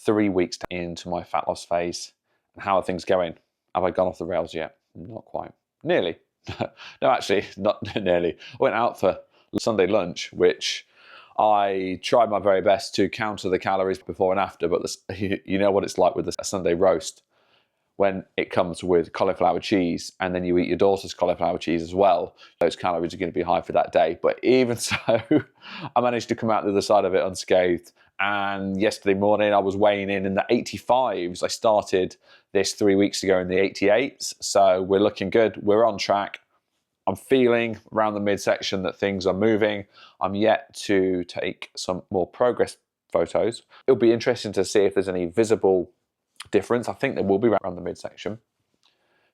3 weeks into my fat loss phase. And how are things going? Have I gone off the rails yet? Not quite. Nearly. No, actually, not nearly. I went out for Sunday lunch, which I tried my very best to counter the calories before and after, but you know what it's like with a Sunday roast when it comes with cauliflower cheese and then you eat your daughter's cauliflower cheese as well. Those calories are going to be high for that day. But even so, I managed to come out the other side of it unscathed. And yesterday morning, I was weighing in the 85s. I started this 3 weeks ago in the 88s. So we're looking good. We're on track. I'm feeling around the midsection that things are moving. I'm yet to take some more progress photos. It'll be interesting to see if there's any visible difference. I think there will be around the midsection.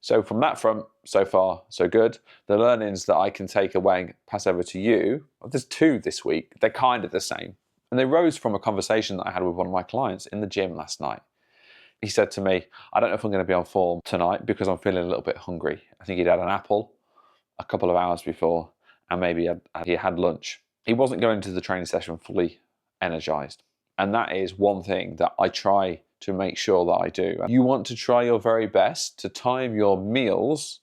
So from that front, so far, so good. The learnings that I can take away and pass over to you, there's 2 this week. They're kind of the same. And they rose from a conversation that I had with one of my clients in the gym last night. He said to me, I don't know if I'm going to be on form tonight because I'm feeling a little bit hungry. I think he'd had an apple a couple of hours before and maybe he had lunch. He wasn't going into the training session fully energized. And that is one thing that I try to make sure that I do. You want to try your very best to time your meals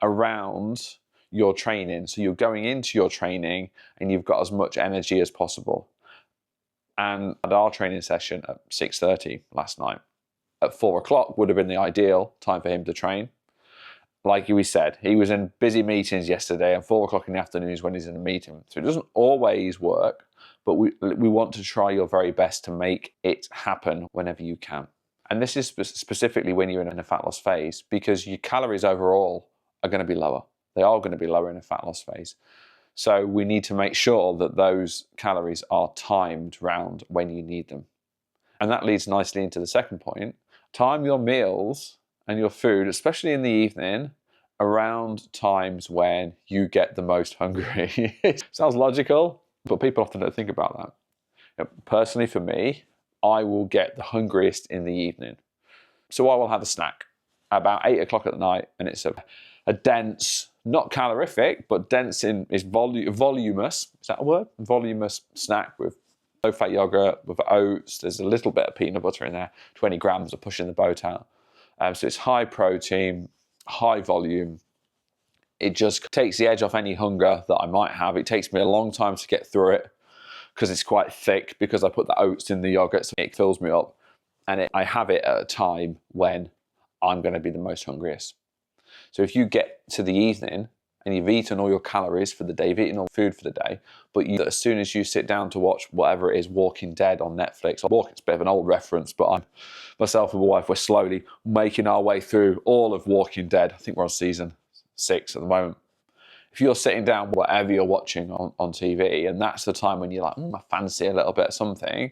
around your training. So you're going into your training and you've got as much energy as possible. And at our training session at 6:30 last night, at 4 o'clock would have been the ideal time for him to train. Like we said, he was in busy meetings yesterday, and 4 o'clock in the afternoon is when he's in a meeting. So it doesn't always work, but we want to try your very best to make it happen whenever you can. And this is specifically when you're in a fat loss phase, because your calories overall are going to be lower. They are going to be lower in a fat loss phase. So we need to make sure that those calories are timed round when you need them. And that leads nicely into the second point. Time your meals and your food, especially in the evening, around times when you get the most hungry. Sounds logical, but people often don't think about that. Personally, for me, I will get the hungriest in the evening. So I will have a snack about 8 o'clock at night, and it's a dense, not calorific, but dense in is voluminous. Is that a word? Voluminous snack with low-fat yogurt, with oats. There's a little bit of peanut butter in there. 20 grams of pushing the boat out. So it's high protein, high volume. It just takes the edge off any hunger that I might have. It takes me a long time to get through it because it's quite thick, because I put the oats in the yogurt, so it fills me up. And I have it at a time when I'm going to be the most hungriest. So if you get to the evening and you've eaten all your calories for the day, you've eaten all the food for the day, but as soon as you sit down to watch whatever it is, Walking Dead on Netflix, it's a bit of an old reference, but myself and my wife, we're slowly making our way through all of Walking Dead. I think we're on season 6 at the moment. If you're sitting down, whatever you're watching on TV, and that's the time when you're like, I fancy a little bit of something,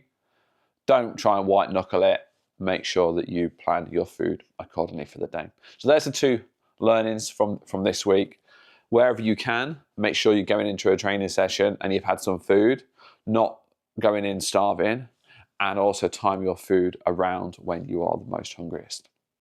don't try and white knuckle it. Make sure that you plan your food accordingly for the day. So there's the 2 learnings from this week. Wherever you can, make sure you're going into a training session and you've had some food, not going in starving, and also time your food around when you are the most hungriest.